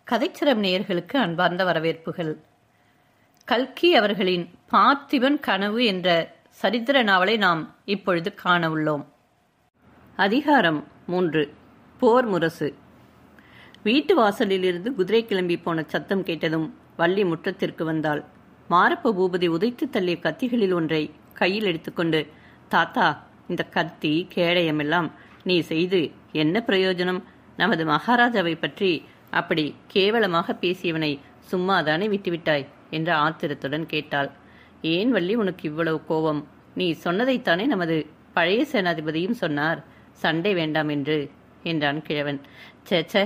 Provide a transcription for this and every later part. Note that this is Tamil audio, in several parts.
கதைச்சிரம் நேயர்களுக்கு அன்பார்ந்த வரவேற்புகள். கல்கி அவர்களின் பார்த்திபன் கனவு என்ற சரித்திர நாவலை நாம் இப்பொழுது காண உள்ளோம். அதிகாரம் 3. போர் முரசு. வீட்டு வாசலிலிருந்து குதிரை கிளம்பி போன சத்தம் கேட்டதும் வள்ளி முற்றத்திற்கு வந்தாள். மாரப்ப பூபதி உதைத்து தள்ளிய கத்திகளில் ஒன்றை கையில் எடுத்துக்கொண்டு, தாத்தா, இந்த கத்தி கேடயமெல்லாம் நீ செய்து என்ன பிரயோஜனம்? நமது மகாராஜாவை பற்றி அப்படி கேவலமாக பேசியவனை சும்மாதானே விட்டுவிட்டாய் என்ற ஆத்திரத்துடன் கேட்டாள். ஏன் வள்ளி உனக்கு இவ்வளவு கோபம்? நீ சொன்னதைத்தானே நமது பழைய சேனாதிபதியும் சொன்னார், சண்டை வேண்டாம் என்று என்றான் கிழவன். சேச்ச,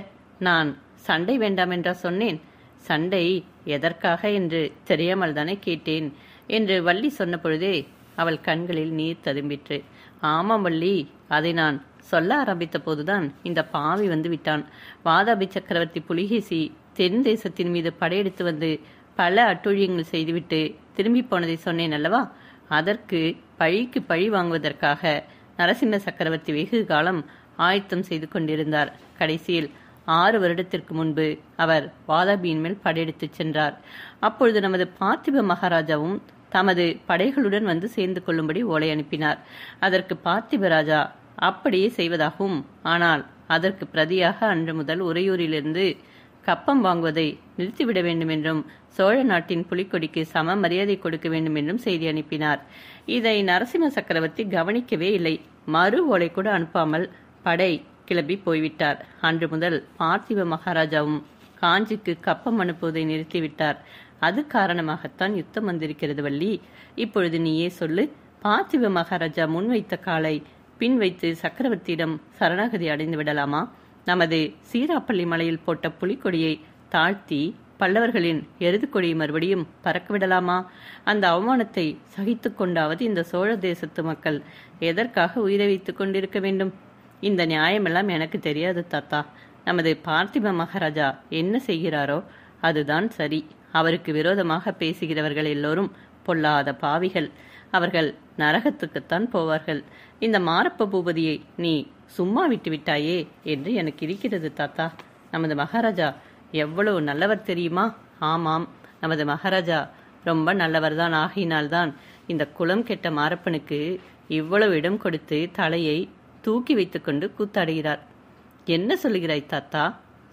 நான் சண்டை வேண்டாம் என்றா சொன்னேன்? சண்டை எதற்காக என்று தெரியாமல் தானே கேட்டேன் என்று வள்ளி சொன்ன பொழுதே அவள் கண்களில் நீர் ததும்பிற்று. ஆமாம் வள்ளி, அதை நான் சொல்ல ஆரம்பித்த போதுதான் இந்த பாவி வந்து விட்டான். வாதாபி சக்கரவர்த்தி புலிகேசி தென் தேசத்தின் மீது படையெடுத்து வந்து பல அட்டூழியங்கள் செய்துவிட்டு திரும்பி போனதை சொன்னேன் அல்லவா? அதற்கு பழிக்கு பழி வாங்குவதற்காக நரசிம்ம சக்கரவர்த்தி வெகு காலம் ஆயத்தம் செய்து கொண்டிருந்தார். கடைசியில் 6 வருடத்திற்கு முன்பு அவர் வாதாபியின் மேல் படையெடுத்து சென்றார். அப்பொழுது நமது பார்த்திப மகாராஜாவும் தமது படைகளுடன் வந்து சேர்ந்து கொள்ளும்படி ஓலை அனுப்பினார். அதற்கு பார்த்திப ராஜா அப்படியே செய்வதாகவும், ஆனால் அதற்கு பிரதியாக அன்று முதல் உறையூரிலிருந்து கப்பம் வாங்குவதை நிறுத்திவிட வேண்டும் என்றும் சோழ நாட்டின் புலிக்கொடிக்கு சம மரியாதை கொடுக்க வேண்டும் என்றும் செய்தி அனுப்பினார். இதை நரசிம்ம சக்கரவர்த்தி கவனிக்கவே இல்லை. மறு ஓலை கூட அனுப்பாமல் படை கிளம்பி போய்விட்டார். அன்று முதல் பார்த்திப மகாராஜாவும் காஞ்சிக்கு கப்பம் அனுப்புவதை நிறுத்திவிட்டார். அது காரணமாகத்தான் யுத்தம் வந்திருக்கிறது வள்ளி. இப்பொழுது நீயே சொல்லு, பார்த்திப மகாராஜா முன்வைத்த காலை பின் வைத்து சக்கரவர்த்தியிடம் சரணாகதி அடைந்து விடலாமா? நமது சீராப்பள்ளி மலையில் போட்ட புலிக்கொடியை தாழ்த்தி பல்லவர்களின் எருது கொடியை மறுபடியும் பறக்க விடலாமா? அந்த அவமானத்தை சகித்து கொண்டாவது இந்த சோழ தேசத்து மக்கள் எதற்காக உயிரை வைத்துக் கொண்டிருக்க வேண்டும்? இந்த நியாயமெல்லாம் எனக்கு தெரியாது தாத்தா. நமது பார்த்திப மகாராஜா என்ன செய்கிறாரோ அதுதான் சரி. அவருக்கு விரோதமாக பேசுகிறவர்கள் எல்லோரும் பொல்லாத பாவிகள். அவர்கள் நரகத்துக்குத்தான் போவார்கள். இந்த மாரப்ப பூபதியை நீ சும்மா விட்டு விட்டாயே என்று எனக்கு இருக்கிறது தாத்தா. நமது மகாராஜா எவ்வளவு நல்லவர் தெரியுமா? ஆமாம், நமது மகாராஜா ரொம்ப நல்லவர்தான். ஆகினால்தான் இந்த குலம் கெட்ட மாரப்பனுக்கு இவ்வளவு இடம் கொடுத்து தலையை தூக்கி வைத்துக்கொண்டு கூத்தாடுகிறார். என்ன சொல்லுகிறாய் தாத்தா?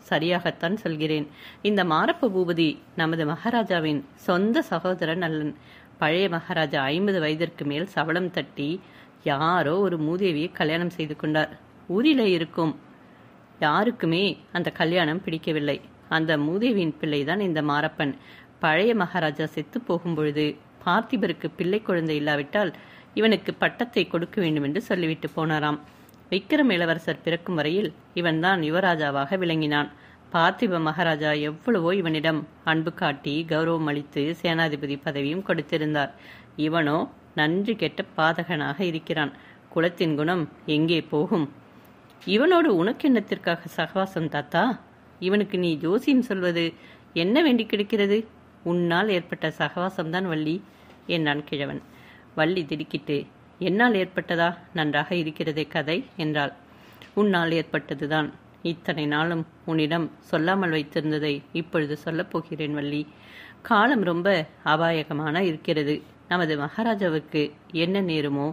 சரியாகத்தான் சொல்கிறேன். இந்த மாரப்ப பூபதி நமது மகாராஜாவின் சொந்த சகோதரன் அல்லன். பழைய மகாராஜா 50 வயதிற்கு மேல் சபலம் தட்டி யாரோ ஒரு மூதேவியை கல்யாணம் செய்து கொண்டார். ஊரிலே இருக்கும் யாருக்குமே அந்த கல்யாணம் பிடிக்கவில்லை. அந்த மூதேவியின் பிள்ளைதான் இந்த மாரப்பன். பழைய மகாராஜா செத்து போகும் பொழுது பார்த்திபருக்கு பிள்ளை குழந்தை இல்லாவிட்டால் இவனுக்கு பட்டத்தை கொடுக்க வேண்டும் என்று சொல்லிவிட்டு போனாராம். விக்கிரம் இளவரசர் பிறக்கும் வரையில் இவன்தான் யுவராஜாவாக விளங்கினான். பார்த்திப மகாராஜா எவ்வளவோ இவனிடம் அன்பு காட்டி கௌரவம் அளித்து சேனாதிபதி பதவியும் கொடுத்திருந்தார். இவனோ நன்றி கெட்ட பாதகனாக இருக்கிறான். குலத்தின் குணம் எங்கே போகும்? இவனோடு உனக்கு என்னத்திற்காக சகவாசம் தாத்தா? இவனுக்கு நீ ஜோசியம் சொல்வது என்ன வேண்டி கிடைக்கிறது? உன்னால் ஏற்பட்ட சகவாசம்தான் வள்ளி என்றான் கிழவன். வள்ளி திடுக்கிட்டு, என்னால் ஏற்பட்டதா? நன்றாக இருக்கிறதே கதை என்றாள். உன்னால் ஏற்பட்டதுதான். இத்தனை நாளும் உன்னிடம் சொல்லாமல் வைத்திருந்ததை இப்பொழுது சொல்லப் போகிறேன் வள்ளி. காலம் ரொம்ப அபாயகமான இருக்கிறது. நமது மகாராஜாவுக்கு என்ன நேருமோ,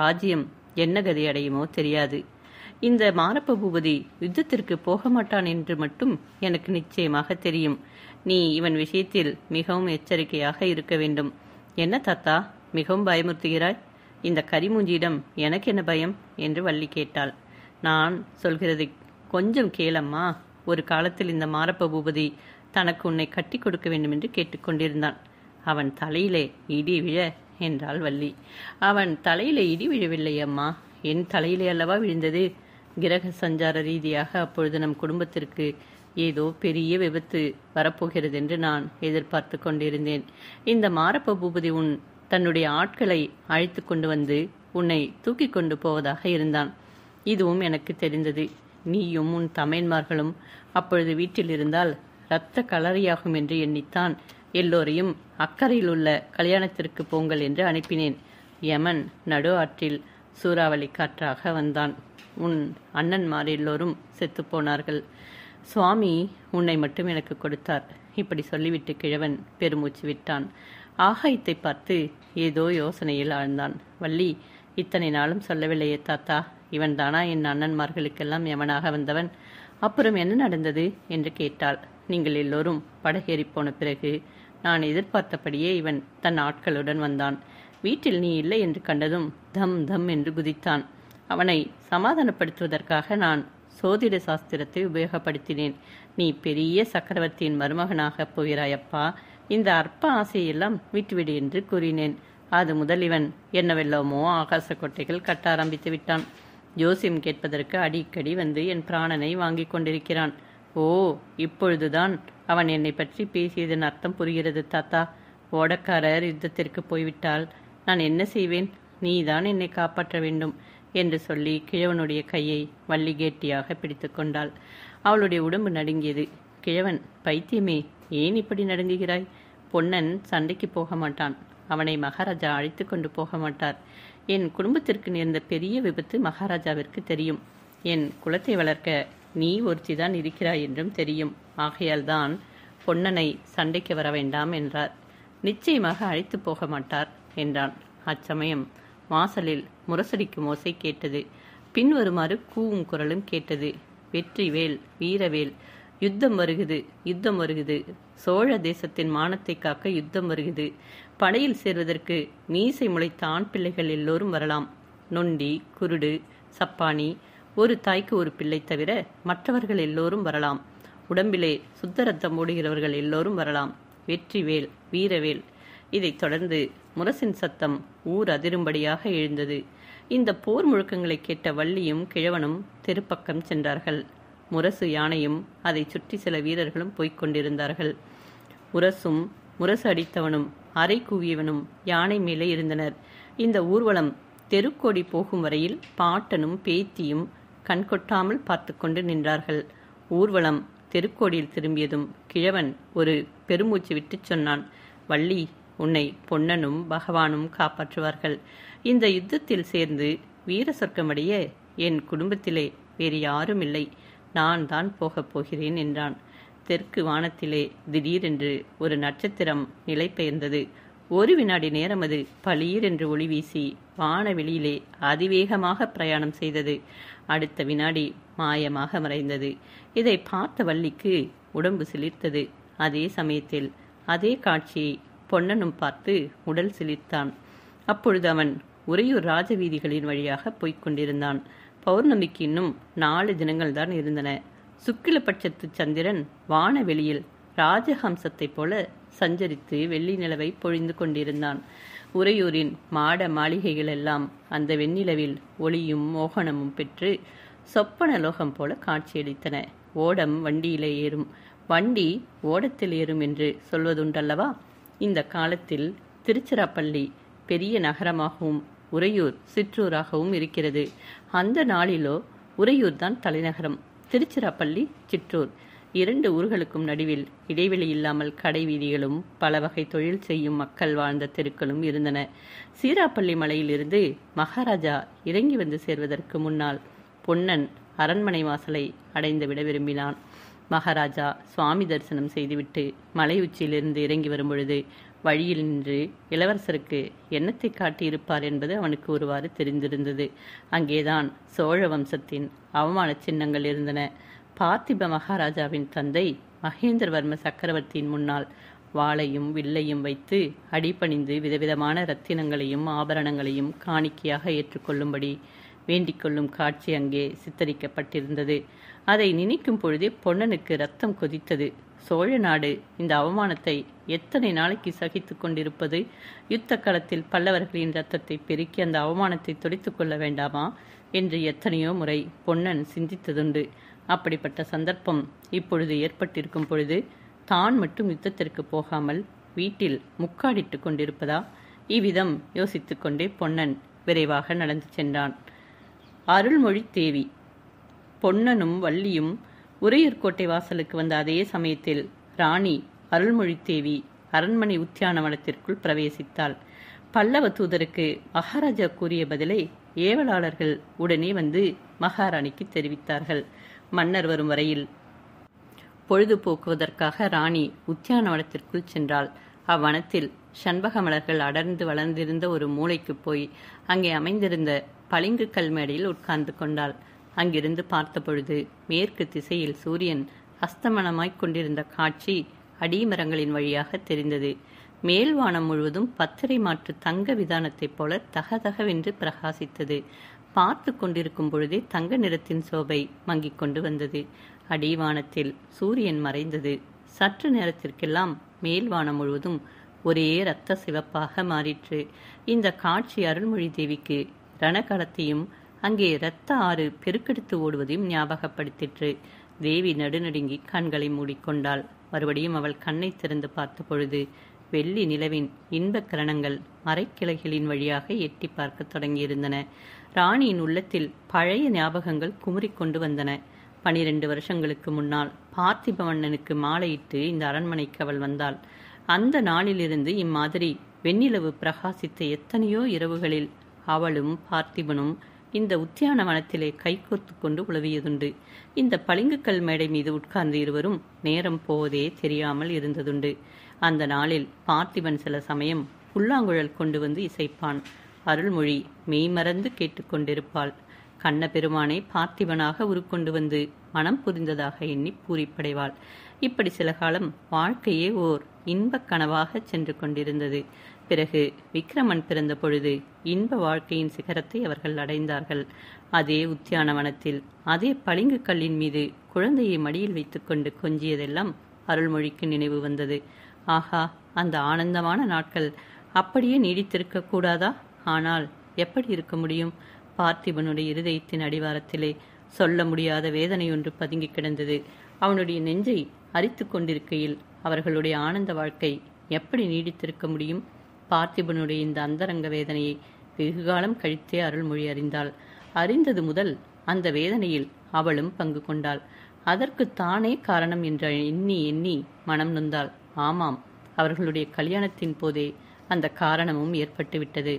ராஜ்யம் என்ன கதி அடையுமோ தெரியாது. இந்த மாரப்ப பூபதி யுத்தத்திற்கு போக மாட்டான் என்று மட்டும் எனக்கு நிச்சயமாக தெரியும். நீ இவன் விஷயத்தில் மிகவும் எச்சரிக்கையாக இருக்க வேண்டும். என்ன தாத்தா, மிகவும் பயமுறுத்துகிறாய்? இந்த கரிமூஞ்சியிடம் எனக்கு என்ன பயம் என்று வள்ளி கேட்டாள். நான் சொல்கிறது கொஞ்சம் கேளம்மா. ஒரு காலத்தில் இந்த மாரப்ப பூபதி தனக்கு உன்னை கட்டி கொடுக்க வேண்டும் என்று கேட்டுக்கொண்டிருந்தான். அவன் தலையிலே இடி விழ என்றாள் வள்ளி. அவன் தலையிலே இடி விழவில்லை அம்மா, என் தலையிலே அல்லவா விழுந்தது. கிரக சஞ்சார ரீதியாக அப்பொழுது நம் குடும்பத்திற்கு ஏதோ பெரிய விபத்து வரப்போகிறது என்று நான் எதிர்பார்த்து கொண்டிருந்தேன். இந்த மாரப்ப பூபதி தன்னுடைய ஆட்களை அழைத்து கொண்டு வந்து உன்னை தூக்கி கொண்டு போவதாக இருந்தான். இதுவும் எனக்கு தெரிந்தது. நீயும் உன் தமையன்மார்களும் அப்பொழுது வீட்டில் இருந்தால் இரத்த கலரியாகும் என்று எண்ணித்தான் எல்லோரையும் அக்கறையில் உள்ள கல்யாணத்திற்கு போங்கள் என்று அனுப்பினேன். யமன் நடு ஆற்றில் சூறாவளி காற்றாக வந்தான். உன் அண்ணன்மார் எல்லோரும் செத்து போனார்கள். சுவாமி உன்னை மட்டும் எனக்கு கொடுத்தார். இப்படி சொல்லிவிட்டு கிழவன் பெருமூச்சு விட்டான். ஆகாயத்தை பார்த்து ஏதோ யோசனையில் ஆழ்ந்தான். வள்ளி, இத்தனை நாளும் சொல்லவில்லையே தாத்தா, இவன் தானா என் அண்ணன்மார்களுக்கெல்லாம் யமனாக வந்தவன்? அப்புறம் என்ன நடந்தது என்று கேட்டாள். நீங்கள் எல்லோரும் படகேறி போன பிறகு நான் எதிர்பார்த்தபடியே இவன் தன் ஆட்களுடன் வந்தான். வீட்டில் நீ இல்லை என்று கண்டதும் தம் தம் என்று குதித்தான். அவனை சமாதானப்படுத்துவதற்காக நான் சோதிட சாஸ்திரத்தை உபயோகப்படுத்தினேன். நீ பெரிய சக்கரவர்த்தியின் மருமகனாக போகிறாயப்பா, இந்த அற்ப ஆசையெல்லாம் விட்டுவிடு என்று கூறினேன். அது முதல் இவன் என்னவெல்லாமோ ஆகாச கோட்டைகள் கட்ட ஆரம்பித்து விட்டான். ஜோசியம் கேட்பதற்கு அடிக்கடி வந்து என் பிராணனை வாங்கி கொண்டிருக்கிறான். ஓ, இப்பொழுதுதான் அவன் என்னை பற்றி பேசியதன் அர்த்தம் புரிகிறது தாத்தா. ஓடக்காரர் யுத்தத்திற்கு போய்விட்டால் நான் என்ன செய்வேன்? நீதான் என்னை காப்பாற்ற வேண்டும் என்று சொல்லி கிழவனுடைய கையை வள்ளி கேட்டியாக பிடித்து கொண்டாள். அவளுடைய உடம்பு நடுங்கியது. கிழவன், பைத்தியமே, ஏன் இப்படி நடுங்குகிறாய்? பொன்னன் சண்டைக்கு போக மாட்டான். அவனை மகாராஜா அழைத்து கொண்டு போக மாட்டார். என் குடும்பத்திற்கு நேர்ந்த பெரிய விபத்து மகாராஜாவிற்கு தெரியும். என் குலத்தை வளர்க்க நீ ஒருத்திதான் இருக்கிறாய் என்றும் தெரியும். ஆகையால் தான் பொன்னனை சண்டைக்கு வர வேண்டாம் என்றார். நிச்சயமாக அழைத்து போக மாட்டார் என்றான். அச்சமயம் வாசலில் முரசடிக்கும் ஓசை கேட்டது. பின்வருமாறு கூவும் குரலும் கேட்டது. வெற்றிவேல், வீரவேல், யுத்தம் வருகுது, யுத்தம் வருகுது. சோழ தேசத்தின் மானத்தை காக்க யுத்தம் வருகுது. படையில் சேர்வதற்கு மீசை முளைத்த ஆண் பிள்ளைகள் எல்லோரும் வரலாம். நொண்டி, குருடு, சப்பானி, ஒரு தாய்க்கு ஒரு பிள்ளை தவிர மற்றவர்கள் எல்லோரும் வரலாம். உடம்பிலே சுத்த ரத்தம் ஓடுகிறவர்கள் எல்லோரும் வரலாம். வெற்றிவேல், வீரவேல். இதைத் தொடர்ந்து முரசின் சத்தம் ஊர் அதிரும்படியாக எழுந்தது. இந்த போர் முழக்கங்களை கேட்ட வள்ளியும் கிழவனும் தெருப்பக்கம் சென்றார்கள். முரசு யானையும் அதை சுற்றி சில வீரர்களும் போய்க் கொண்டிருந்தார்கள். முரசும் முரசு அடித்தவனும் அரை கூவியவனும் யானை மேலே இருந்தனர். இந்த ஊர்வலம் தெருக்கோடி போகும் வரையில் பாட்டனும் பேத்தியும் கண்கொட்டாமல் பார்த்து கொண்டு நின்றார்கள். ஊர்வலம் தெருக்கோடியில் திரும்பியதும் கிழவன் ஒரு பெருமூச்சு விட்டு சொன்னான். வள்ளி, உன்னை பொன்னனும் பகவானும் காப்பாற்றுவார்கள். இந்த யுத்தத்தில் சேர்ந்து வீர சொர்க்கமடைய என் குடும்பத்திலே வேறு யாரும் இல்லை. நான் தான் போகப் போகிறேன் என்றான். தெற்கு வானத்திலே திடீரென்று ஒரு நட்சத்திரம் நிலை பெயர்ந்தது. ஒரு வினாடி நேரம் அது பளீர் என்று ஒளி வீசி வானவெளியிலே அதிவேகமாக பிரயாணம் செய்தது. அடுத்த வினாடி மாயமாக மறைந்தது. இதை பார்த்த வள்ளிக்கு உடம்பு சிலிர்த்தது. அதே சமயத்தில் அதே காட்சியை பொன்னனும் பார்த்து உடல் சிலிர்த்தான். அப்பொழுது அவன் உறையூர் ராஜவீதிகளின் வழியாக போய்க் கொண்டிருந்தான். பௌர்ணமிக்கு இன்னும் 4 தினங்கள் தான் இருந்தன. சுக்கிலபட்சத்து சந்திரன் வானவெளியில் ராஜஹம்சத்தைப் போல சஞ்சரித்து வெள்ளி நிலவை பொழிந்து கொண்டிருந்தான். உறையூரின் மாட மாளிகைகள் எல்லாம் அந்த வெண்ணிலவில் ஒளியும் மோகனமும் பெற்று சொப்பன லோகம் போல காட்சியளித்தன. ஓடம் வண்டியிலே ஏறும், வண்டி ஓடத்தில் ஏறும் என்று சொல்வதுண்டல்லவா? இந்த காலத்தில் திருச்சிராப்பள்ளி பெரிய நகரமாகவும் உறையூர் சிற்றூராகவும் இருக்கிறது. அந்த நாளிலோ உறையூர் தான் தலைநகரம், திருச்சிராப்பள்ளி சிற்றூர். 2 ஊர்களுக்கும் நடுவில் இடைவெளி இல்லாமல் கடை வீதிகளும் பல வகை தொழில் செய்யும் மக்கள் வாழ்ந்த தெருக்களும் இருந்தன. சீராப்பள்ளி மலையிலிருந்து மகாராஜா இறங்கி வந்து சேர்வதற்கு முன்னால் பொன்னன் அரண்மனை வாசலை அடைந்துவிட விரும்பினான். மகாராஜா சுவாமி தரிசனம் செய்துவிட்டு மலை உச்சியிலிருந்து இறங்கி வரும்பொழுது வழியில் நின்று இளவரசருக்கு எண்ணத்தை காட்டியிருப்பார் என்பது அவனுக்கு ஒருவாறு தெரிந்திருந்தது. அங்கேதான் சோழ வம்சத்தின் அவமான சின்னங்கள் இருந்தன. பார்த்திப மகாராஜாவின் தந்தை மகேந்திரவர்ம சக்கரவர்த்தியின் முன்னால் வாளையும் வில்லையும் வைத்து அடிபணிந்து விதவிதமான இரத்தினங்களையும் ஆபரணங்களையும் காணிக்கையாக ஏற்றுக்கொள்ளும்படி வேண்டிக் கொள்ளும் காட்சி அங்கே சித்தரிக்கப்பட்டிருந்தது. அதை நினைக்கும் பொழுதே பொன்னனுக்கு ரத்தம் கொதித்தது. சோழ நாடு இந்த அவமானத்தை எத்தனை நாளைக்கு சகித்து கொண்டிருப்பது? யுத்த களத்தில் பல்லவர்களின் ரத்தத்தை பெருக்கி அந்த அவமானத்தை துடைத்துக் கொள்ள வேண்டாமா என்று எத்தனையோ முறை பொன்னன் சிந்தித்ததுண்டு. அப்படிப்பட்ட சந்தர்ப்பம் இப்பொழுது ஏற்பட்டிருக்கும் பொழுது தான் மட்டும் யுத்தத்திற்கு போகாமல் வீட்டில் முக்காடிட்டு கொண்டிருப்பதா? இவ்விதம் யோசித்து கொண்டே பொன்னன் விரைவாக நடந்து சென்றான். அருள்மொழி தேவி. பொன்னனும் வள்ளியும் உறையூர் கோட்டை வாசலுக்கு வந்த அதே சமயத்தில் ராணி அருள்மொழி தேவி அரண்மனை உத்தியானவனத்திற்குள் பிரவேசித்தாள். பல்லவ தூதருக்கு மகாராஜா கூறிய பதிலை ஏவலாளர்கள் உடனே வந்து மகாராணிக்கு தெரிவித்தார்கள். மன்னர் வரும் வரையில் பொழுதுபோக்குவதற்காக ராணி உத்தியானவனத்திற்குள் சென்றாள். அவ்வனத்தில் சண்பக மலர்கள் அடர்ந்து வளர்ந்திருந்த ஒரு மூலைக்கு போய் அங்கே அமைந்திருந்த பளிங்கு கல் மேடையில் உட்கார்ந்து கொண்டாள். அங்கிருந்து பார்த்தபொழுது மேற்கு திசையில் சூரியன் அஸ்தமனமாய்க் கொண்டிருந்த காட்சி அடிமரங்களின் வழியாக தெரிந்தது. மேல்வானம் முழுவதும் பத்திரை மாற்று தங்க விதானத்தைப் போல தகதகவென்று பிரகாசித்தது. பார்த்து கொண்டிருக்கும் பொழுதே தங்க நிறத்தின் சோபை மங்கிக் கொண்டு வந்தது. அடிவானத்தில் சூரியன் மறைந்தது. சற்று நேரத்திற்கெல்லாம் மேல்வானம் முழுவதும் ஒரே இரத்த சிவப்பாக மாறிற்று. இந்த காட்சி அருள்மொழி தேவிக்கு ரணகலத்தையும் அங்கே இரத்த ஆறு பெருக்கெடுத்து ஓடுவதையும் ஞாபகப்படுத்திற்று. தேவி நடுநடுங்கி கண்களை மூடிக்கொண்டாள். மறுபடியும் அவள் கண்ணை திறந்து பார்த்த பொழுது வெள்ளி நிலவின் இன்பக் கிரணங்கள் மரைக்கிளைகளின் வழியாக எட்டி பார்க்க தொடங்கியிருந்தன. ராணியின் உள்ளத்தில் பழைய ஞாபகங்கள் குமுறிக்கொண்டு வந்தன. 12 வருஷங்களுக்கு முன்னால் பார்த்திப மன்னனுக்கு மாலையிட்டு இந்த அரண்மனைக்கு அவள் வந்தாள். அந்த நாளிலிருந்து இம்மாதிரி வெண்ணிலவு பிரகாசித்த எத்தனையோ இரவுகளில் அவளும் பார்த்திபனும் இந்த உத்தியானவனத்திலே கைகோர்த்து கொண்டு உலவியதுண்டு. இந்த பளிங்குக்கல் மேடை மீது உட்கார்ந்து இருவரும் நேரம் போவதே தெரியாமல் இருந்ததுண்டு. அந்த நாளில் பார்த்திபன் சில சமயம் புல்லாங்குழல் கொண்டு வந்து இசைப்பான். அருள்மொழி மெய்மறந்து கேட்டுக்கொண்டிருப்பாள். கண்ண பெருமானை பார்த்திபனாக உருக்கொண்டு வந்து மனம் புரிந்ததாக எண்ணி பூரிப்படைவாள். இப்படி சில காலம் வாழ்க்கையே ஓர் இன்பக் கனவாக சென்று கொண்டிருந்தது. பிறகு விக்கிரமன் பிறந்த பொழுது இன்ப வாழ்க்கையின் சிகரத்தை அவர்கள் அடைந்தார்கள். அதே உத்தியானவனத்தில் அதே பளிங்கு கல்லின் மீது குழந்தையை மடியில் வைத்துக்கொண்டு கொஞ்சியதெல்லாம் அருள்மொழிக்கு நினைவு வந்தது. ஆஹா, அந்த ஆனந்தமான நாட்கள் அப்படியே நீடித்திருக்க கூடாதா? ஆனால் எப்படி இருக்க முடியும்? பார்த்திபனுடைய இருதயத்தின் அடிவாரத்திலே சொல்ல முடியாத வேதனையொன்று பதுங்கி கிடந்தது. அவனுடைய நெஞ்சை அரித்து கொண்டிருக்கையில் அவர்களுடைய ஆனந்த வாழ்க்கை எப்படி நீடித்திருக்க முடியும்? பார்த்திபனுடைய இந்த அந்தரங்க வேதனையை வெகுகாலம் கழித்தே அருள்மொழி அறிந்தாள். அறிந்தது முதல் அந்த வேதனையில் அவளும் பங்கு கொண்டாள். அதற்கு தானே காரணம் என்று எண்ணி எண்ணி மனம் நொந்தாள். ஆமாம், அவர்களுடைய கல்யாணத்தின் போதே அந்த காரணமும் ஏற்பட்டுவிட்டது.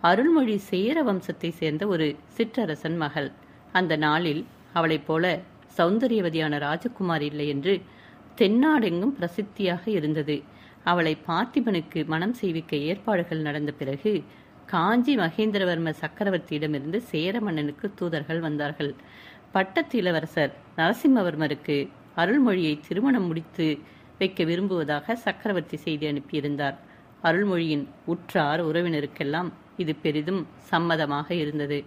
அருள்மொழி சேர வம்சத்தை சேர்ந்த ஒரு சிற்றரசன் மகள். அந்த நாளில் அவளைப் போல சௌந்தரியவதியான ராஜகுமாரி இல்லை என்று தென்னாடெங்கும் பிரசித்தியாக இருந்தது. அவளை பார்த்திபனுக்கு மனம் செய்விக்க ஏற்பாடுகள் நடந்த பிறகு காஞ்சி மகேந்திரவர்ம சக்கரவர்த்தியிடமிருந்து சேர மன்னனுக்கு தூதர்கள் வந்தார்கள். பட்டத்து இளவரசர் நரசிம்மவர்மருக்கு அருள்மொழியை திருமணம் முடித்து வைக்க விரும்புவதாக சக்கரவர்த்தி செய்தி அனுப்பியிருந்தார். அருள்மொழியின் உற்றார் உறவினருக்கெல்லாம் இது பெரிதும் சம்மதமாக இருந்தது.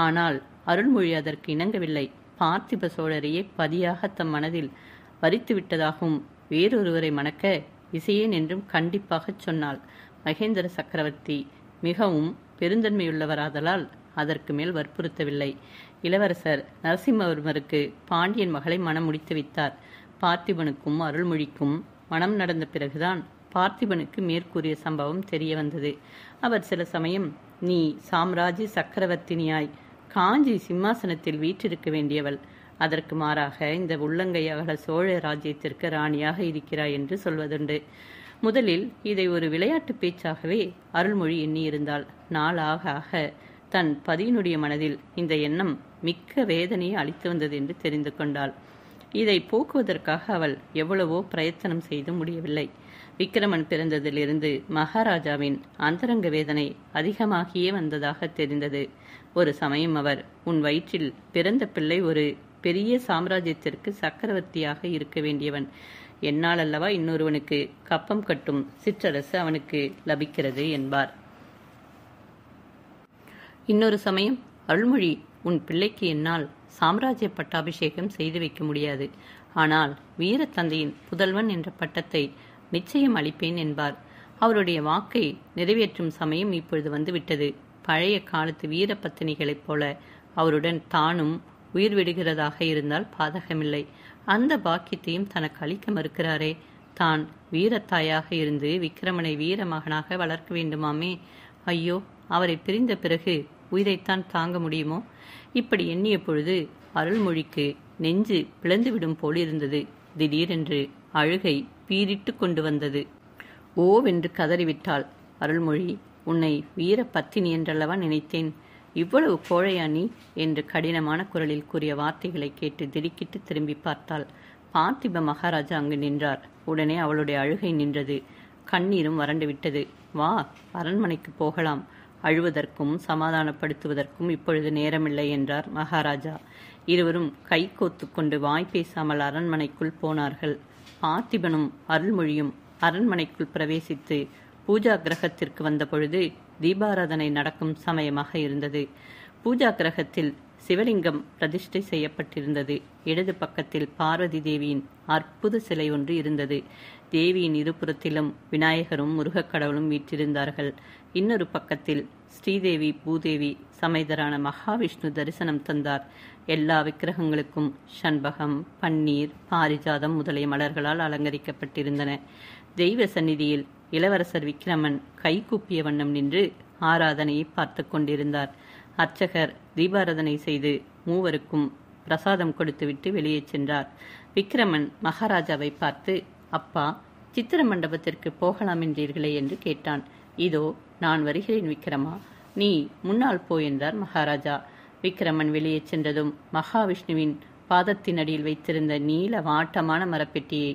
ஆனால் அருள்மொழி அதற்கு இணங்கவில்லை. பார்த்திப சோழரையே பதியாக தம் மனதில் வரித்து விட்டதாகவும் வேறொருவரை மணக்க இசையேன் என்றும் கண்டிப்பாக சொன்னாள். மகேந்திர சக்கரவர்த்தி மிகவும் பெருந்தன்மையுள்ளவராதலால் அதற்கு மேல் வற்புறுத்தவில்லை. இளவரசர் நரசிம்மவர்மருக்கு பாண்டியன் மகளை மனம் முடித்து வைத்தார். பார்த்திபனுக்கும் அருள்மொழிக்கும் மனம் நடந்த பிறகுதான் பார்த்திபனுக்கு மேற்கூறிய சம்பவம் தெரிய வந்தது. அவர் சில சமயம், நீ சாம்ராஜ்ய சக்கரவர்த்தினியாய் காஞ்சி சிம்மாசனத்தில் வீற்றிருக்க வேண்டியவள், அதற்கு மாறாக இந்த உள்ளங்கை அகல சோழ ராஜ்யத்திற்கு ராணியாக இருக்கிறாய் என்று சொல்வதுண்டு. முதலில் இதை ஒரு விளையாட்டு பேச்சாகவே அருள்மொழி எண்ணியிருந்தாள். நாளாக ஆக தன் பதியினுடைய மனதில் இந்த எண்ணம் மிக்க வேதனையை அளித்து வந்தது என்று தெரிந்து கொண்டாள். இதை போக்குவதற்காக அவள் எவ்வளவோ பிரயத்தனம் செய்து முடியவில்லை. விக்கிரமன் பிறந்ததிலிருந்து மகாராஜாவின் அந்தரங்க வேதனை அதிகமாகியே வந்ததாக தெரிந்தது. ஒரு சமயம் அவர், உன் வயிற்றில் பிறந்த பிள்ளை ஒரு பெரிய சாம்ராஜ்யத்திற்கு சக்கரவர்த்தியாக இருக்க வேண்டியவன், என்னால் அல்லவா இன்னொருவனுக்கு கப்பம் கட்டும் சிற்றரசு அவனுக்கு லபிக்கிறது என்பார். இன்னொரு சமயம், அருள்மொழி, உன் பிள்ளைக்கு என்னால் சாம்ராஜ்ய பட்டாபிஷேகம் செய்து வைக்க முடியாது, ஆனால் வீரத்தந்தையின் புதல்வன் என்ற பட்டத்தை நிச்சயம் அளிப்பேன் என்பார். அவருடைய வாக்கை நிறைவேற்றும் சமயம் இப்பொழுது வந்துவிட்டது. பழைய காலத்து வீரபத்தினிகளைப் போல அவருடன் தானும் உயிர் விடுகிறதாக இருந்தால் பாதகமில்லை. அந்த பாக்கியத்தையும் தனக்கு அளிக்க மறுக்கிறாரே. தான் வீரத்தாயாக இருந்து விக்கிரமனை வீர மகனாக வளர்க்க வேண்டுமாமே. ஐயோ, அவரை பிரிந்த பிறகு உயிரைத்தான் தாங்க முடியுமோ? இப்படி எண்ணிய பொழுது அருள்மொழிக்கு நெஞ்சு பிளந்துவிடும் போலிருந்தது. திடீரென்று அழுகை பீரிட்டு கொண்டு வந்தது. ஓவென்று கதறிவிட்டாள். அருள்மொழி, உன்னை வீர பத்தினி என்றல்லவா நினைத்தேன். இவ்வளவு கோழையா நீ என்று கடினமான குரலில் கூறிய வார்த்தைகளை கேட்டு திடுக்கிட்டு திரும்பி பார்த்தாள். பார்த்திப மகாராஜா அங்கு நின்றார். உடனே அவளுடைய அழுகை நின்றது. கண்ணீரும் வறண்டு விட்டது. வா, அரண்மனைக்கு போகலாம். அழுவதற்கும் சமாதானப்படுத்துவதற்கும் இப்பொழுது நேரமில்லை என்றார் மகாராஜா. இருவரும் கை கோத்து கொண்டு வாய் பேசாமல் அரண்மனைக்குள் போனார்கள். பார்த்திபனும் அருள்மொழியும் அரண்மனைக்குள் பிரவேசித்து பூஜா கிரகத்திற்கு வந்த பொழுது தீபாராதனை நடக்கும் சமயமாக இருந்தது. பூஜா கிரகத்தில் சிவலிங்கம் பிரதிஷ்டை செய்யப்பட்டிருந்தது. இடது பக்கத்தில் பார்வதி தேவியின் அற்புத சிலை ஒன்று இருந்தது. தேவியின் இருபுறத்திலும் விநாயகரும் முருகக் கடவுளும் வீற்றிருந்தார்கள். இன்னொரு பக்கத்தில் ஸ்ரீதேவி பூதேவி சமேதரான மகாவிஷ்ணு தரிசனம் தந்தார். எல்லா விக்கிரகங்களுக்கும் சண்பகம், பன்னீர், பாரிஜாதம் முதலிய மலர்களால் அலங்கரிக்கப்பட்டிருந்தன. தெய்வ சந்நிதியில் இளவரசர் விக்கிரமன் கைகூப்பிய வண்ணம் நின்று ஆராதனையை பார்த்து கொண்டிருந்தார். அர்ச்சகர் தீபாராதனை செய்து மூவருக்கும் பிரசாதம் கொடுத்துவிட்டு வெளியே சென்றார். விக்கிரமன் மகாராஜாவை பார்த்து, அப்பா, சித்திர மண்டபத்திற்கு போகலாம் என்றீர்களே என்று கேட்டான். இதோ நான் வருகிறேன் விக்கிரமா, நீ முன்னால் போ என்றார் மகாராஜா. விக்கிரமன் வெளியே சென்றதும் மகாவிஷ்ணுவின் பாதத்தின் அடியில் வைத்திருந்த நீல வாட்டமான மரப்பெட்டியை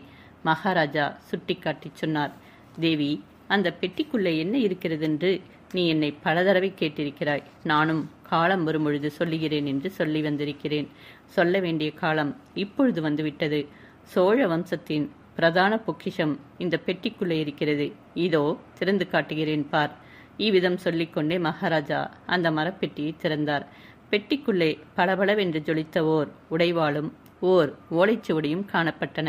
மகாராஜா சுட்டிக்காட்டி சொன்னார். தேவி, அந்த பெட்டிக்குள்ளே என்ன இருக்கிறது என்று நீ என்னை பல தடவை கேட்டிருக்கிறாய். நானும் காலம் வரும்பொழுது சொல்லுகிறேன் என்று சொல்லி வந்திருக்கிறேன். சொல்ல வேண்டிய காலம் இப்பொழுது வந்துவிட்டது. சோழ வம்சத்தின் பிரதான பொக்கிஷம் இந்த பெட்டிக்குள்ளே இருக்கிறது. இதோ திறந்து காட்டுகிறேன் பார். இவ்விதம் சொல்லிக்கொண்டே மகாராஜா அந்த மரப்பெட்டியை திறந்தார். பெட்டிக்குள்ளே பளபளவென்று ஜொலித்த ஓர் உடைவாளும் ஓர் ஓலைச்சுவடியும் காணப்பட்டன.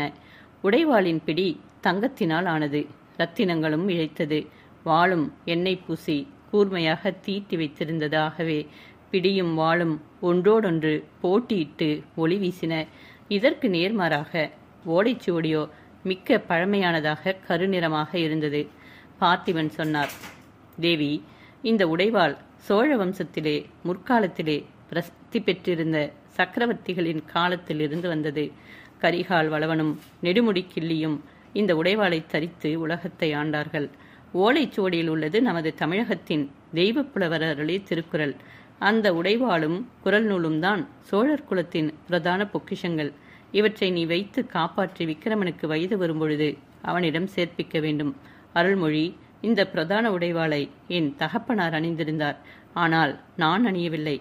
உடைவாளின் பிடி தங்கத்தினால் ஆனது. ரத்தினங்களும் இழைத்தது. வாளும் எண்ணெய் பூசி கூர்மையாக தீட்டி வைத்திருந்தது. ஆகவே பிடியும் வாளும் ஒன்றோடொன்று போட்டியிட்டு ஒளி வீசின. இதற்கு நேர்மாறாக ஓலைச்சுவடியோ மிக்க பழமையானதாக கருநிறமாக இருந்தது. பார்த்திபன் சொன்னார், தேவி, இந்த உடைவாள் சோழ வம்சத்திலே முற்காலத்திலே பிரசித்தி பெற்றிருந்த சக்கரவர்த்திகளின் காலத்திலிருந்து வந்தது. கரிகால் வளவனும் நெடுமுடி கிள்ளியும் இந்த உடைவாளை தரித்து உலகத்தை ஆண்டார்கள். ஓலைச்சுவடியில் உள்ளது நமது தமிழகத்தின் தெய்வப்புலவர் அருளிய திருக்குறள். அந்த உடைவாளும் குறள் நூலும் தான் சோழர் குலத்தின் பிரதான பொக்கிஷங்கள். இவற்றை நீ வைத்து காப்பாற்றி விக்கிரமனுக்கு வயது வரும்பொழுது அவனிடம் சேர்ப்பிக்க வேண்டும். அருள்மொழி, இந்த பிரதான உடைவாளை என் தகப்பனார் அணிந்திருந்தார். ஆனால் நான் அணியவில்லை.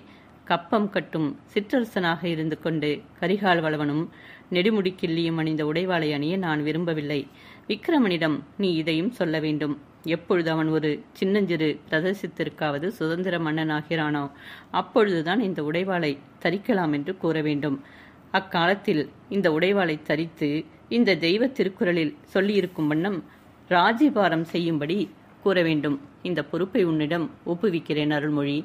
கப்பம் கட்டும் சிற்றரசனாக இருந்து கொண்டு கரிகால் வளவனும் நெடுமுடி கிள்ளியும் அணிந்த உடைவாளை அணிய நான் விரும்பவில்லை. விக்கிரமனிடம் நீ இதையும் சொல்ல வேண்டும். எப்பொழுது அவன் ஒரு சின்னஞ்சிறு பிரதேசத்திற்காவது சுதந்திர மன்னனாகிறானோ அப்பொழுதுதான் இந்த உடைவாளை தரிக்கலாம் என்று கூற வேண்டும். அக்காலத்தில் இந்த உடைவாளை தரித்து இந்த தெய்வ திருக்குறளில் சொல்லியிருக்கும் வண்ணம் ராஜ்யபாரம் செய்யும்படி கூற வேண்டும். இந்த பொறுப்பை உன்னிடம் ஒப்புவிக்கிறேன் அருள்மொழி.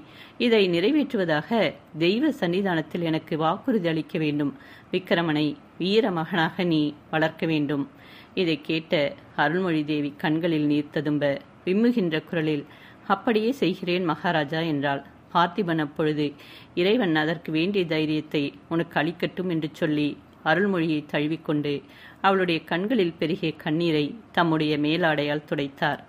இதை நிறைவேற்றுவதாக தெய்வ சன்னிதானத்தில் எனக்கு வாக்குறுதி அளிக்க வேண்டும். விக்கிரமனை வீர மகனாக நீ வளர்க்க வேண்டும். இதை கேட்ட அருள்மொழி தேவி கண்களில் நீர் ததும்ப விம்முகின்ற குரலில், அப்படியே செய்கிறேன் மகாராஜா என்றாள். பார்த்திபன் அப்பொழுது, இறைவன் அதற்கு வேண்டிய தைரியத்தை உனக்கு அளிக்கட்டும் என்று சொல்லி அருள்மொழியை தழுவிக்கொண்டு அவளுடைய கண்களில் பெருகிய கண்ணீரை தம்முடைய மேலாடையால் துடைத்தார்.